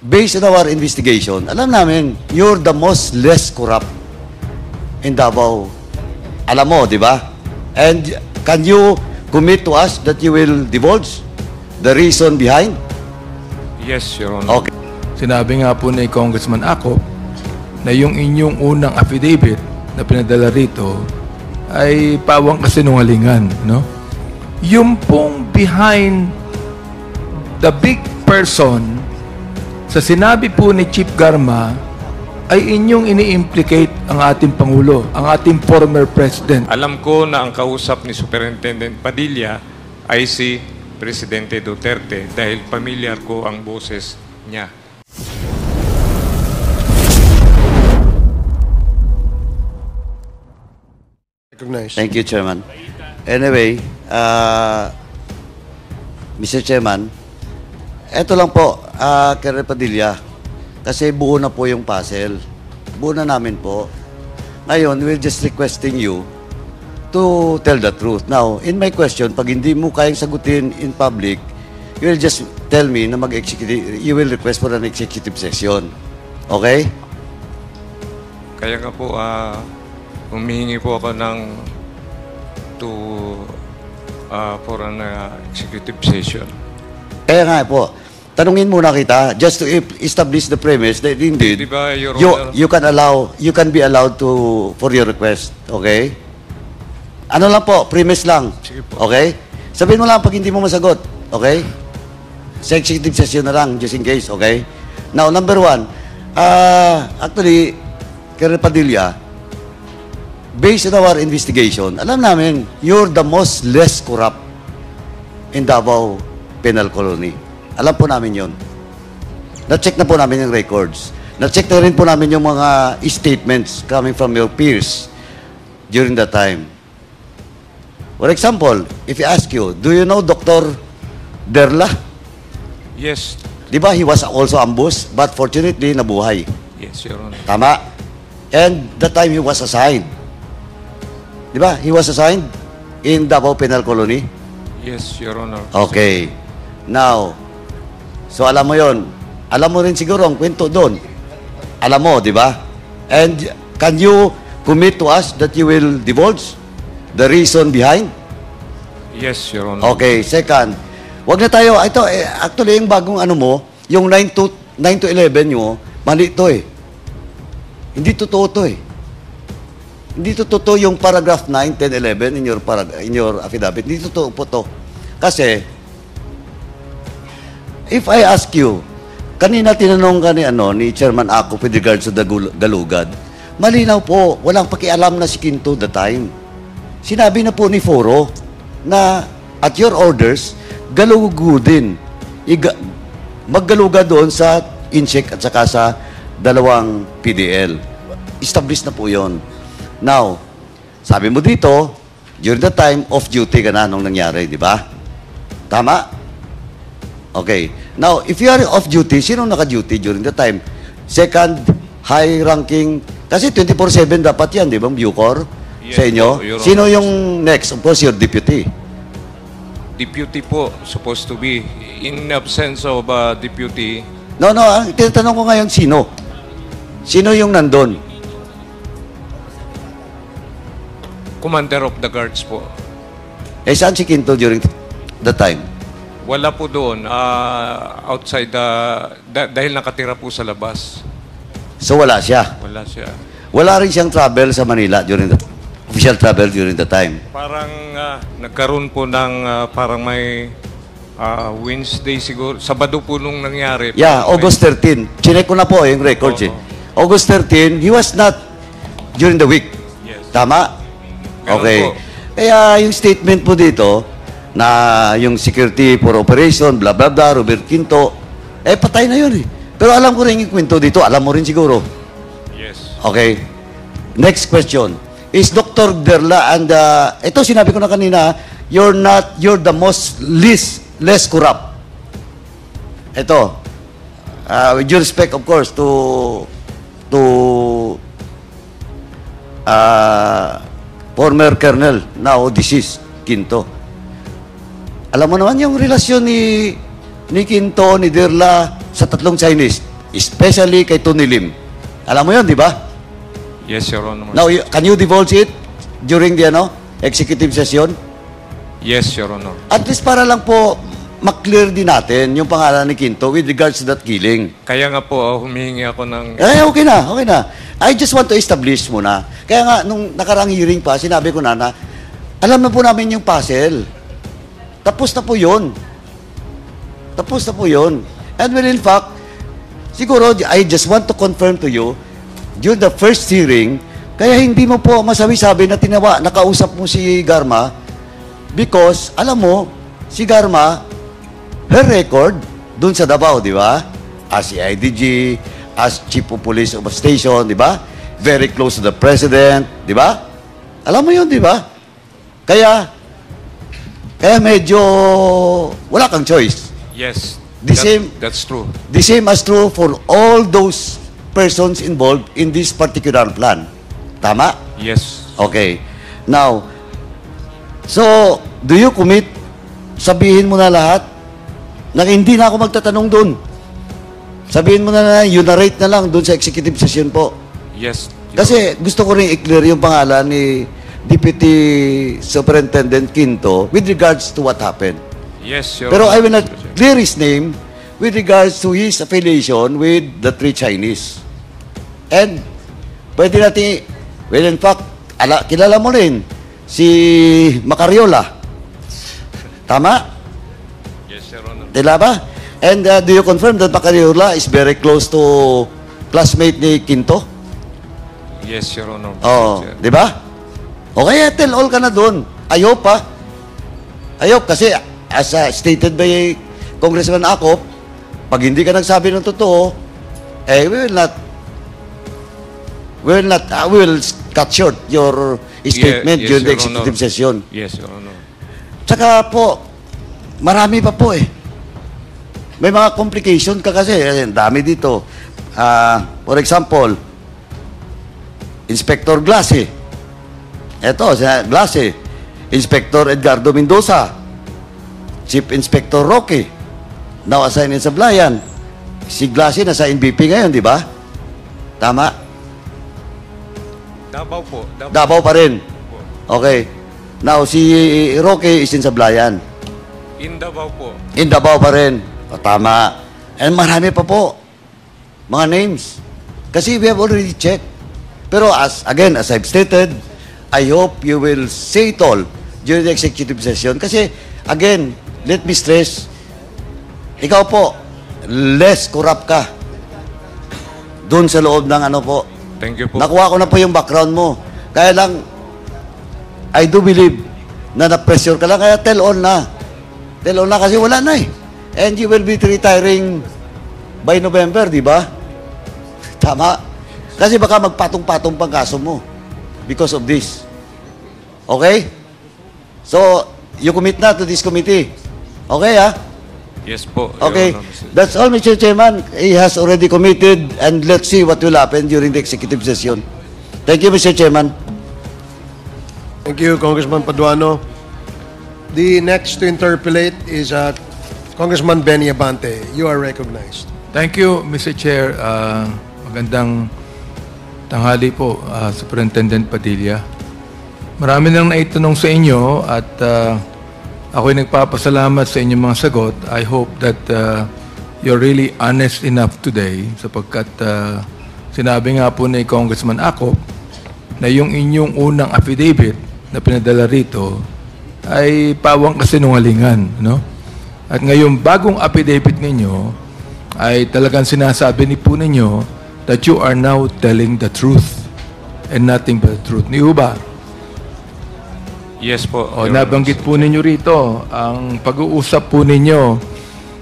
based on our investigation, alam namin, you're the most less corrupt in Davao. Alam mo, di ba? And can you commit to us that you will divulge the reason behind? Yes, Your Honor. Okay. Sinabi nga po ni Congressman Acop na yung inyong unang affidavit na pinadala rito ay pawang kasinungalingan, no? Yung pong behind the big person sa sinabi po ni Chief Garma ay inyong ini-implicate ang ating Pangulo, ang ating former President. Alam ko na ang kausap ni Superintendent Padilla ay si Presidente Duterte dahil pamilyar ko ang boses niya. Thank you, Chairman. Anyway, Mr. Chairman, eto lang po, Colonel Padilla, kasi buo na po yung puzzle. Buo na namin po. Ngayon, we're just requesting you to tell the truth. Now, in my question, pag hindi mo kayang sagutin in public, you will just tell me na mag-executive, you will request for an executive session. Okay? Kaya nga po, humihingi po ako ng for an executive session. Kaya nga po, tanungin muna kita just to establish the premise that indeed Di ba, Your Honor? you can be allowed to for your request, okay? Ano lang po, premise lang. Sige po. Okay? Sabihin mo lang pag hindi mo masagot, okay? Sa executive session na lang just in case, okay? Now, number one, actually, Colonel Padilla, based on our investigation, alam namin, you're the most less corrupt in Davao Penal Colony. Alam po namin yon. Na-check na po namin yung records. Na-check na rin po namin yung mga statements coming from your peers during that time. For example, if I ask you, do you know Dr. Derla? Yes. Di ba, he was also ambushed, but fortunately, nabuhay. Yes, Your Honor. Tama. And that time, he was assigned. Di ba? He was assigned in Davao Penal Colony. Yes, Your Honor. Okay. Now, so alam mo yon. Alam mo rin siguro ang kwento doon. Alam mo, di ba? And can you commit to us that you will divulge the reason behind? Yes, Your Honor. Okay. Second, wag na tayo, ito, actually, yung bagong ano mo, yung 9 to 11 nyo, mali ito eh. Hindi totoo to eh. Hindi totoo yung paragraph 9, 10, 11 in your affidavit. Hindi totoo po to. Kasi, if I ask you, kanina tinanong ka ni Chairman Ako with regards to the galugad, malinaw po, walang pakialam na si Quinto the time. Sinabi na po ni Foro na at your orders, galugudin. Maggaluga doon sa INSEC at saka sa dalawang PDL. Established na po yon. Now, sabi mo dito, during the time of duty ka na nung nangyari, di ba? Tama? Okay. Now, if you are off duty, sino naka-duty during the time? Second, high-ranking, kasi 24/7 dapat yan, di ba, Bucor? Yes, sa inyo? po, Your Sino Honor. yung next? Of course, your deputy. Deputy po, supposed to be. In absence of deputy, No, ang tinatanong ko ngayon, sino? Sino yung nandun? Commander of the Guards po. Eh, saan si Quinto during the time? Wala po doon. Outside, dahil nakatira po sa labas. So, wala siya. Wala siya. Wala rin siyang travel sa Manila during the official travel during the time. Parang nagkaroon po ng parang may Wednesday siguro. Sabado po nung nangyari. Yeah, Parang August 13. Chinek ko na po yung records eh. August 13, he was not during the week. Yes. Tama? Ganun Okay. po. Kaya yung statement po dito na yung security for operation, blah, blah, blah, Robert Quinto, eh patay na yun eh. Pero alam ko rin yung kwento dito, alam mo rin siguro. Yes. Okay. Next question. Is Dr. Derla and ito sinabi ko na kanina, you're the most less corrupt. Ito. With due respect of course to former colonel, now deceased, Quinto. Alam mo naman yung relasyon ni Quinto, ni Derla, sa tatlong Chinese, especially kay Tony Lim. Alam mo yun, di ba? Yes, Your Honor. Now, can you divulge it during the executive session? Yes, Your Honor. At least para lang po maklear din natin yung pangalan ni Quinto with regards to that killing. Kaya nga po, humihingi ako ng... Okay na, okay na. I just want to establish muna. Kaya nga, nung nakarang hearing pa, sinabi ko na alam na po namin yung puzzle. Tapos na po yun. Tapos na po yun. And well, in fact, siguro, I just want to confirm to you, during the first hearing, kaya hindi mo po masabi-sabi na nakausap mo si Garma because, alam mo, si Garma, her record, dun sa Davao, di ba? As CIDG, as Chief of Police of a station, di ba? Very close to the President, di ba? Alam mo yun, di ba? Kaya medyo wala kang choice. Yes. That's true. The same as true for all those persons involved in this particular plan. Tama? Yes. Okay. Now, so, do you commit? Sabihin mo na lahat na hindi na ako magtatanong doon. Sabihin mo na you narrate na lang doon sa executive session po. Yes. Kasi gusto ko rin i-clear yung pangalan ni Deputy Superintendent Quinto with regards to what happened. Yes, Your Pero Honor. I will not clear his name with regards to his affiliation with the three Chinese. And pwede natin, well, in fact, kilala mo rin si Macariola. Tama? Yes, Your Honor. Tila ba? And do you confirm that Macariola is very close to classmate ni Quinto? Yes, Your Honor. Oh, Yes, di ba? Okay, tell all ka na doon. Ayop pa. Ayop kasi as stated by Congressman Acop, pag hindi ka nagsabi ng totoo, we will cut short your statement yes, during the Your executive Honor. session. Yes, Your Honor. Tsaka po, marami pa po eh. May mga complication ka kasi. Dami dito. For example, Inspector Glasse. Ito, Glasse. Inspector Edgardo Mendoza. Chief Inspector Roque. Now assigned in Sablayan. Si Glasse nasa NBP ngayon, di ba? Tama? Davao po. Davao pa rin. Okay. Now, si Roque is in Sablayan. In Davao po. In Davao pa rin. O, tama. And marami pa po. Mga names. Kasi we have already checked. Pero as I've stated, I hope you will say it all during the executive session. Kasi, again, let me stress, ikaw po, less corrupt ka. Doon sa loob ng po. Thank you po. Nakuha ko na po yung background mo. Kaya lang, I do believe na na-pressure ka lang. Kaya tell all na. Tell all na kasi wala na eh. And you will be retiring by November, di ba? Tama. Kasi baka magpatong-patong pang kaso mo because of this. Okay? So, you commit na to this committee. Okay, ha? Yes po. Your Okay. Honor, Mr. That's all, Mr. Chairman. He has already committed and let's see what will happen during the executive session. Thank you, Mr. Chairman. Thank you, Congressman Paduano. The next to interpolate is Congressman Benny Abante. You are recognized. Thank you, Mr. Chair. Magandang tanghali po, Superintendent Padilla. Marami nang naitanong sa inyo at ako'y nagpapasalamat sa inyong mga sagot. I hope that you're really honest enough today sapagkat sinabi nga po ni Congressman Acop na yung inyong unang affidavit na pinadala rito ay pawang kasinungalingan, no? At ngayon, bagong affidavit ninyo ay talagang sinasabi ni po ninyo that you are now telling the truth and nothing but the truth. Ni ba? Yes po. O, Your nabanggit Honor. po ninyo rito ang pag-uusap po ninyo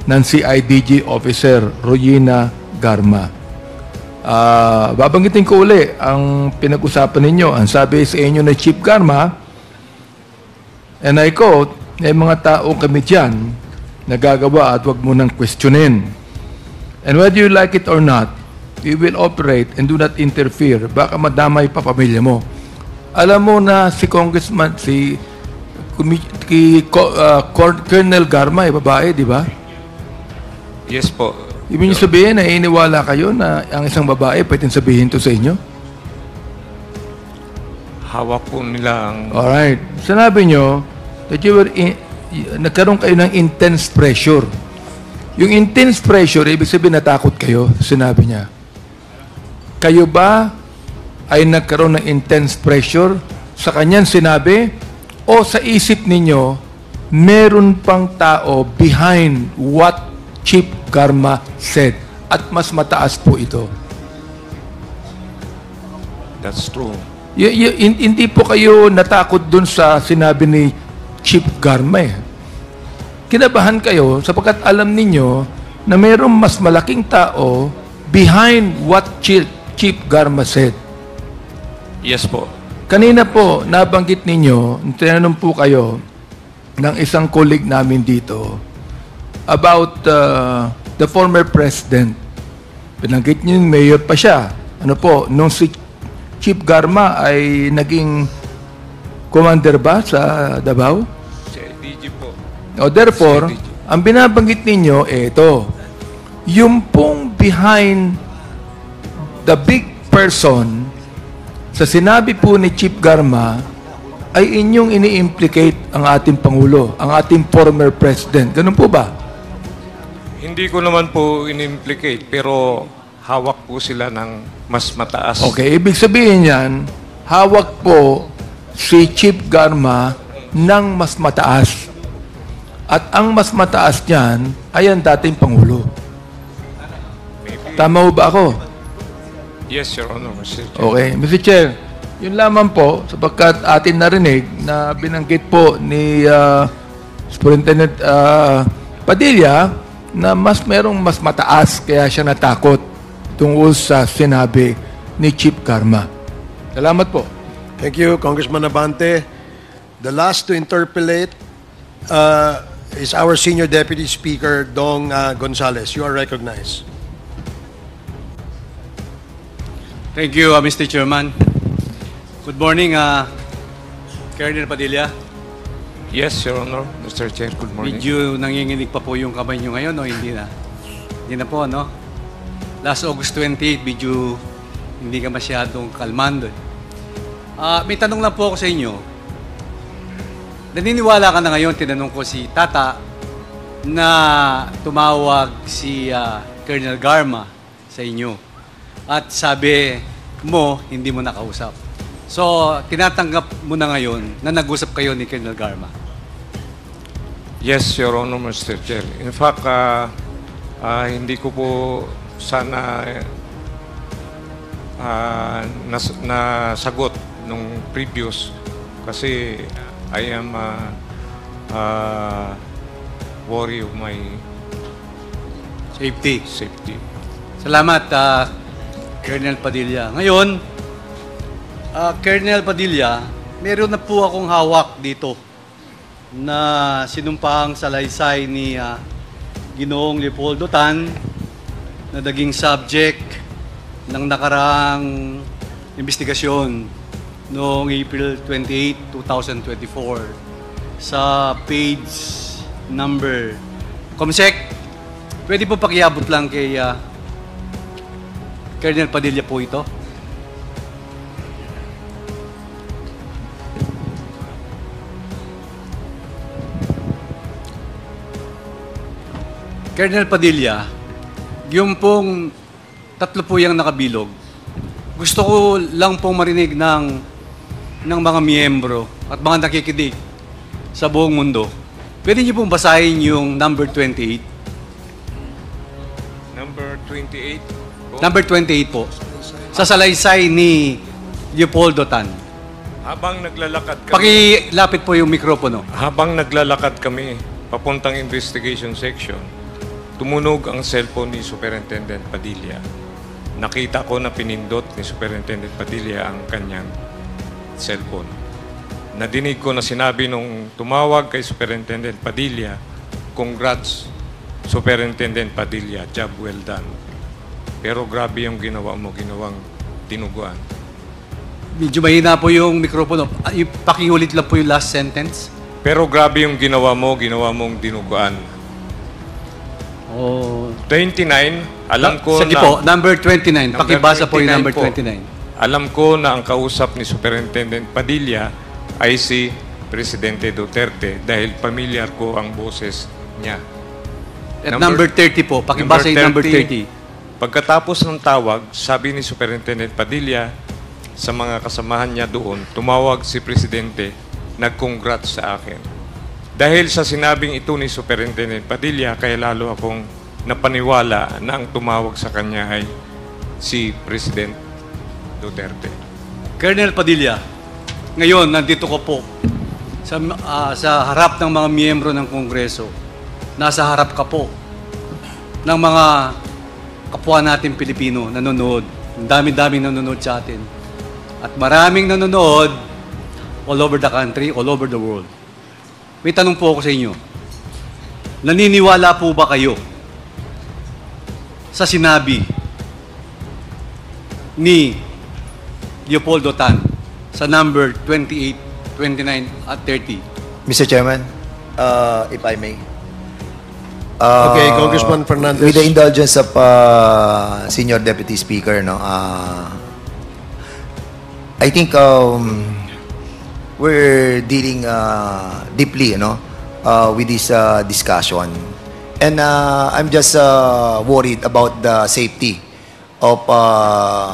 ng CIDG Officer Royina Garma. Babanggitin ko uli ang pinag-usapan ninyo. Ang sabi sa inyo na Chief Garma, and I quote, may mga tao kami dyan na gagawa at wag mo nang questionin. And whether you like it or not, we will operate and do not interfere. Baka madamay pa pamilya mo. Alam mo na si Congressman, Colonel Garma, babae, di ba? Yes po. Ibig niyo sabihin na iniwala kayo na ang isang babae pwedeng sabihin to sa inyo? Hawak po nila ang... Alright. Sinabi nyo that you were nagkaroon kayo ng intense pressure. Yung intense pressure, ibig sabihin natakot kayo, sinabi niya. Kayo ba ay nagkaroon ng intense pressure sa kanyang sinabi o sa isip ninyo meron pang tao behind what Chief Garma said at mas mataas po ito? That's true. Hindi po kayo natakot dun sa sinabi ni Chief Garma eh. Kinabahan kayo sapagkat alam ninyo na mayroong mas malaking tao behind what Chief Garma said. Yes po. Kanina po, nabanggit ninyo, tinanong po kayo ng isang colleague namin dito about the former president. Pinanggit niyo yung mayor pa siya. Ano po, nung si Chief Garma ay naging commander ba sa Davao? Si DG po. O therefore, ang binabanggit ninyo, ito, yung pong behind the big person sa sinabi po ni Chief Garma ay inyong ini-implicate ang ating Pangulo, ang ating former president. Ganun po ba? Hindi ko naman po in-implicate, pero hawak po sila ng mas mataas. Okay, ibig sabihin yan, hawak po si Chief Garma ng mas mataas. At ang mas mataas niyan ay ang dating Pangulo. Tama ho ba ako? Yes, Your Honor, Mr. Chair. Okay, Mr. Chair, yun lamang po, sapagkat atin narinig na binanggit po ni Superintendent Padilla na merong mas mataas kaya siya natakot tungkol sa sinabi ni Chief Garma. Salamat po. Thank you, Congressman Abante. The last to interpolate is our Senior Deputy Speaker, Dong Gonzales. You are recognized. Thank you, Mr. Chairman. Good morning, Colonel Padilla. Yes, Your Honor, Mr. Chair. Good morning. Medyo nanginginig pa po yung kamay nyo ngayon, o hindi na? Hindi na po, no? Last August 28, medyo hindi ka masyadong kalmando. May tanong lang po ako sa inyo. Naniniwala ka na ngayon, tinanong ko si Tata, na tumawag si Colonel Garma sa inyo. At sabi mo, hindi mo nakausap. So, tinatanggap mo na ngayon na nag-usap kayo ni Colonel Garma. Yes, Your Honor, Mr. Chair. In fact, hindi ko po sana nasagot nung previous kasi I am worry of my Safety. safety. Salamat, Colonel Padilla. Ngayon, Colonel Padilla, meron na po akong hawak dito na sinumpahang salaysay ni Ginoong Leopoldo Tan na naging subject ng nakaraang investigasyon noong April 28, 2024 sa page number. Comsec, pwede po pakiabot lang kay Colonel Padilla po ito. Colonel Padilla, yung pong tatlo po yung nakabilog, gusto ko lang pong marinig ng mga miyembro at mga nakikinig sa buong mundo. Pwede niyo pong basahin yung number 28? Number 28 po. Number 28 po. Sa salaysay ni Leopoldo Tan. Habang naglalakad kami, Pakilapit po yung mikropono. habang naglalakad kami papuntang investigation section, tumunog ang cellphone ni Superintendent Padilla. Nakita ko na pinindot ni Superintendent Padilla ang kanyang cellphone. Nadinig ko na sinabi nung tumawag kay Superintendent Padilla, "Congrats, Superintendent Padilla, job well done." Pero grabe yung ginawa mo, ginawang tinuguan. Medyo mahina po yung mikropono. Pakiulit lang po yung last sentence. Pero grabe yung ginawa mo, ginawa mong dinuguan. Oh. 29, alam ko Sige na... po, number 29. Pakibasa po yung number 29. Alam ko na ang kausap ni Superintendent Padilla ay si Presidente Duterte dahil familiar ko ang boses niya. At number 30 po, pakibasa yung number 30. Pagkatapos ng tawag, sabi ni Superintendent Padilla sa mga kasamahan niya doon, tumawag si Presidente, nag-congrats sa akin. Dahil sa sinabing ito ni Superintendent Padilla, kaya lalo akong napaniwala na ang tumawag sa kanya ay si President Duterte. Colonel Padilla, ngayon nandito ko po sa harap ng mga miyembro ng Kongreso. Nasa harap ka po ng mga kapwa natin Pilipino nanonood. Ang dami-daming nanonood sa atin. At maraming nanonood all over the country, all over the world. May tanong po ako sa inyo. Naniniwala po ba kayo sa sinabi ni Leopoldo Tan sa number 28, 29, at 30? Mr. Chairman, if I may. Okay, Congressman Fernandez. With the indulgence of Senior Deputy Speaker, no, I think we're dealing deeply, with this discussion. And I'm just worried about the safety of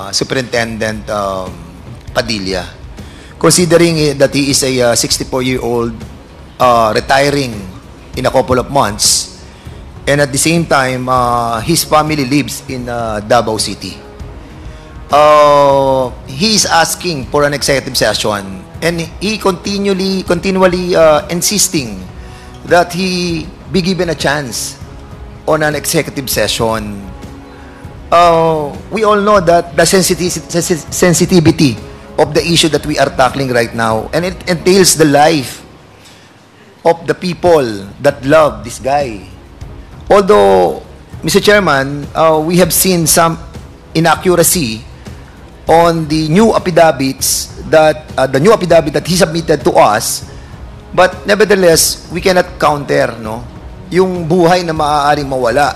Superintendent Padilla. Considering that he is a 64-year-old retiring in a couple of months, and at the same time, his family lives in Davao City. He is asking for an executive session, and he continually insisting that he be given a chance on an executive session. We all know that the sensitivity of the issue that we are tackling right now, and it entails the life of the people that love this guy. Although, Mr. Chairman, we have seen some inaccuracy on the new affidavits that he submitted to us, but nevertheless, we cannot counter, yung buhay na maaaring mawala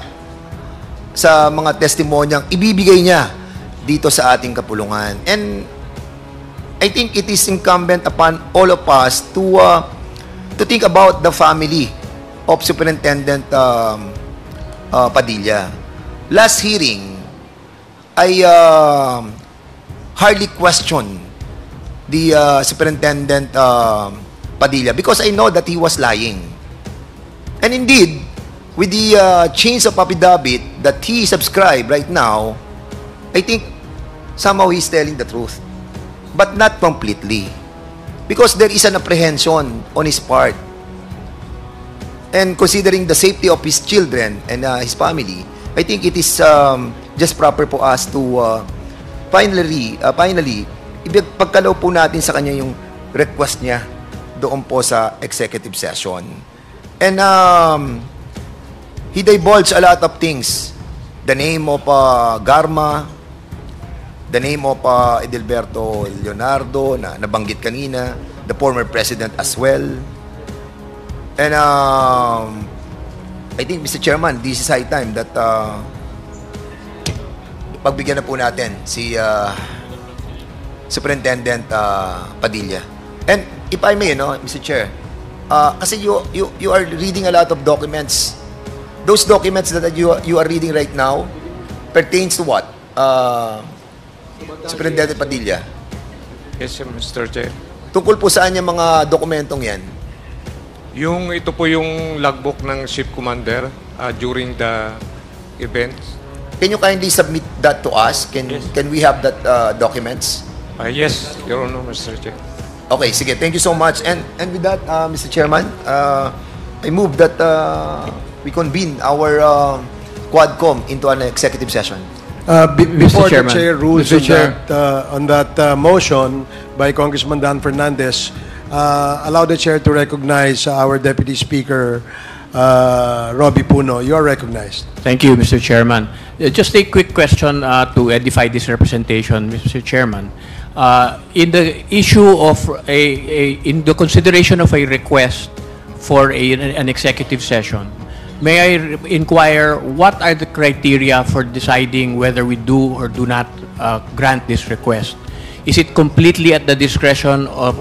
sa mga testimonyang ibibigay niya dito sa ating kapulungan. And I think it is incumbent upon all of us to think about the family of Superintendent Padilla. Last hearing, I hardly questioned the Superintendent Padilla because I know that he was lying. And indeed, with the change of affidavit that he subscribed right now, I think somehow he's telling the truth. But not completely. Because there is an apprehension on his part. And considering the safety of his children and his family, I think it is just proper for us to finally, ipagkaloob po natin sa kanya yung request niya doon po sa executive session. And he divulged a lot of things. The name of Garma, the name of Edelberto Leonardo na nabanggit kanina, the former president as well. And I think, Mr. Chairman, this is high time that pagbigyan na po natin si Superintendent Padilla. And if I may, Mr. Chair, kasi you are reading a lot of documents. Those documents that you are reading right now pertains to what? Superintendent Padilla. Yes, sir, Mr. Chair. Tungkol po saan yung mga dokumentong yan? Ito po yung logbook ng ship commander during the event. Can you kindly submit that to us? Can we have that documents? Yes, Your Honor, Mr. Chair. Okay, sige. Thank you so much. And with that, Mr. Chairman, I move that we convene our Quadcom into an executive session. Before the Chairman. chair rules Mr. Chair. on that motion by Congressman Dan Fernandez, allow the chair to recognize our Deputy Speaker, Robbie Puno. You are recognized. Thank you, Mr. Chairman. Just a quick question to edify this representation, Mr. Chairman. In the issue of in the consideration of a request for an executive session, may I inquire what are the criteria for deciding whether we do or do not grant this request? Is it completely at the discretion of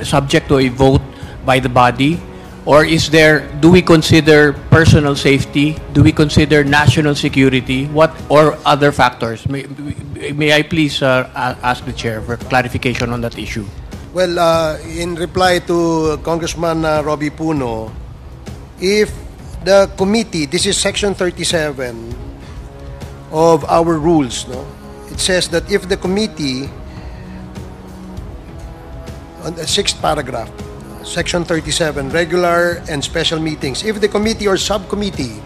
subject to a vote by the body? Or do we consider personal safety? Do we consider national security? Or other factors? May I please ask the chair for clarification on that issue? Well, in reply to Congressman Robbie Puno, if the committee, this is section 37 of our rules, no? It says that if the committee, on the 6th paragraph, section 37, regular and special meetings, if the committee or subcommittee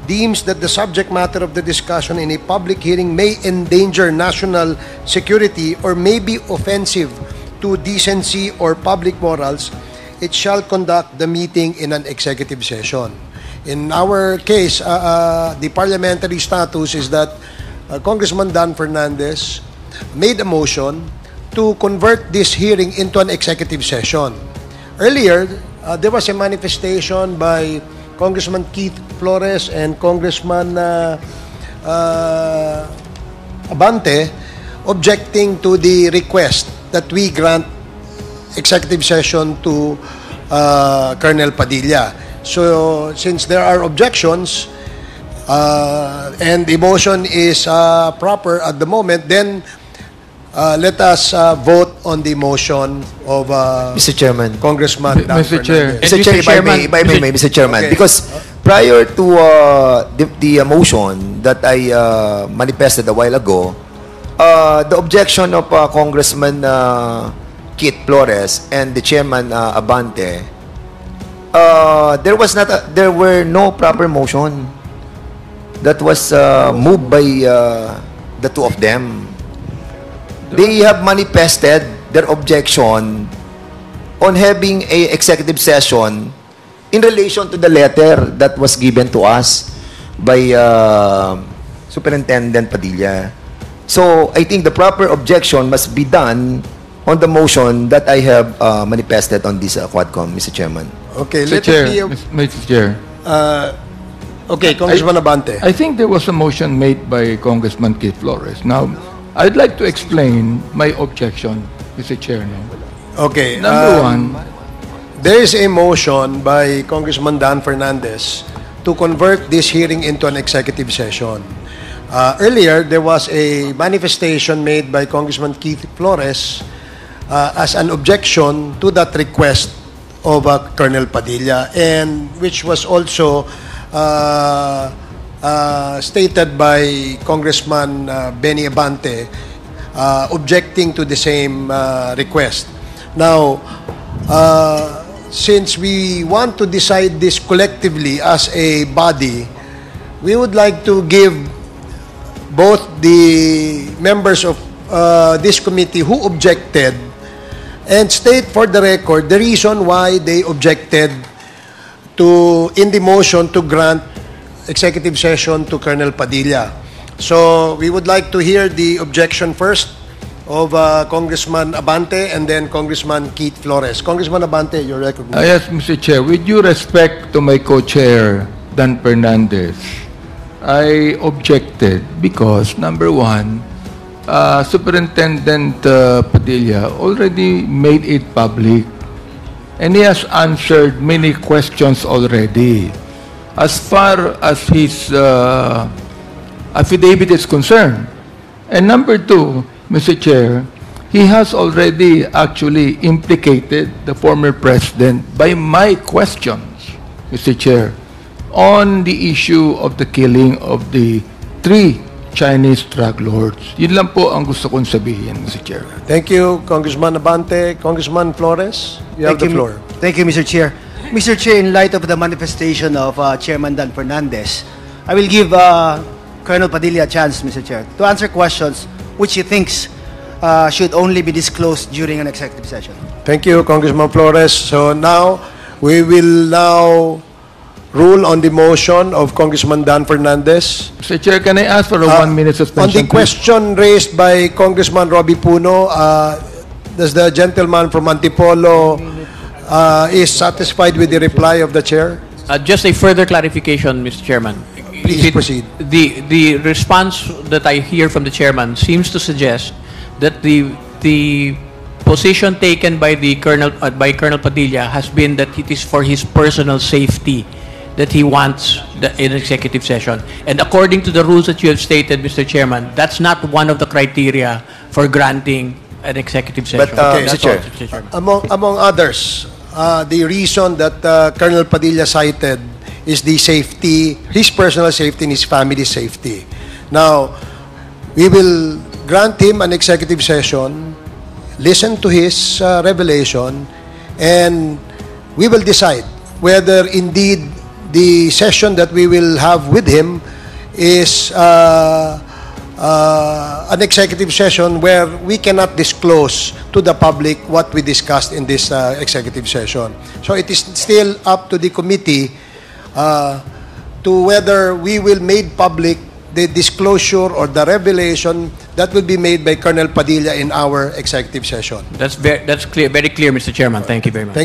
deems that the subject matter of the discussion in a public hearing may endanger national security or may be offensive to decency or public morals, it shall conduct the meeting in an executive session. In our case, the parliamentary status is that Congressman Dan Fernandez made a motion to convert this hearing into an executive session. Earlier, there was a manifestation by Congressman Keith Flores and Congressman Abante objecting to the request that we grant executive session to Colonel Padilla. So, since there are objections and the motion is proper at the moment, then let us vote on the motion of Mr. Chairman. Congressman Dan Mr. Chair. Fernandez. Mr. Chair, if I may, Mr. Chairman, Okay. because prior to the motion that I manifested a while ago, the objection of Congressman Keith Flores and the Chairman Abante, there were no proper motion that was moved by the two of them. They have manifested their objection on having a executive session in relation to the letter that was given to us by Superintendent Padilla. So, I think the proper objection must be done on the motion that I have manifested on this Quadcom, Mr. Chairman. Okay, Mr. let Chair, it be Mr. Chair. okay, Congressman Abante. I think there was a motion made by Congressman Keith Flores. Now, I'd like to explain my objection, Mr. Chair. Okay. Number one, There is a motion by Congressman Dan Fernandez to convert this hearing into an executive session. Earlier, there was a manifestation made by Congressman Keith Flores as an objection to that request of Colonel Padilla, and which was also stated by Congressman Benny Abante, objecting to the same request. Now, since we want to decide this collectively as a body, we would like to give both the members of this committee who objected and state for the record the reason why they objected to in the motion to grant executive session to Colonel Padilla. So we would like to hear the objection first of Congressman Abante and then Congressman Keith Flores. Congressman Abante, you're recognized. yes, Mr. Chair, with due respect to my co-chair, Dan Fernandez, I objected because, number one, Superintendent Padilla already made it public and he has answered many questions already. As far as his affidavit is concerned. And number two, Mr. Chair, he has already actually implicated the former president by my questions, Mr. Chair, on the issue of the killing of the 3 Chinese drug lords. Yun lang po ang gusto kong sabihin, Mr. Chair. Thank you, Congressman Abante. Congressman Flores, you have the floor. Thank you, Mr. Chair. Mr. Chair, in light of the manifestation of Chairman Dan Fernandez, I will give Colonel Padilla a chance, Mr. Chair, to answer questions which he thinks should only be disclosed during an executive session. Thank you, Congressman Flores. So now, we will now rule on the motion of Congressman Dan Fernandez. Mr. Chair, can I ask for a 1-minute suspension? On the please? question raised by Congressman Robbie Puno, does the gentleman from Antipolo is satisfied with the reply of the chair? Just a further clarification, Mr. Chairman. Please proceed. The response that I hear from the chairman seems to suggest that the position taken by Colonel Padilla has been that it is for his personal safety that he wants an executive session. And according to the rules that you have stated, Mr. Chairman, that's not one of the criteria for granting an executive session. But, Okay, That's Mr. Chair. all, Mr. Chairman. Among others, the reason that Colonel Padilla cited is the safety, his personal safety and his family's safety. Now, we will grant him an executive session, listen to his revelation, and we will decide whether indeed the session that we will have with him is an executive session where we cannot disclose to the public what we discussed in this executive session. So it is still up to the committee to whether we will make public the disclosure or the revelation that will be made by Colonel Padilla in our executive session. That's clear, very clear, Mr. Chairman. Thank you very much.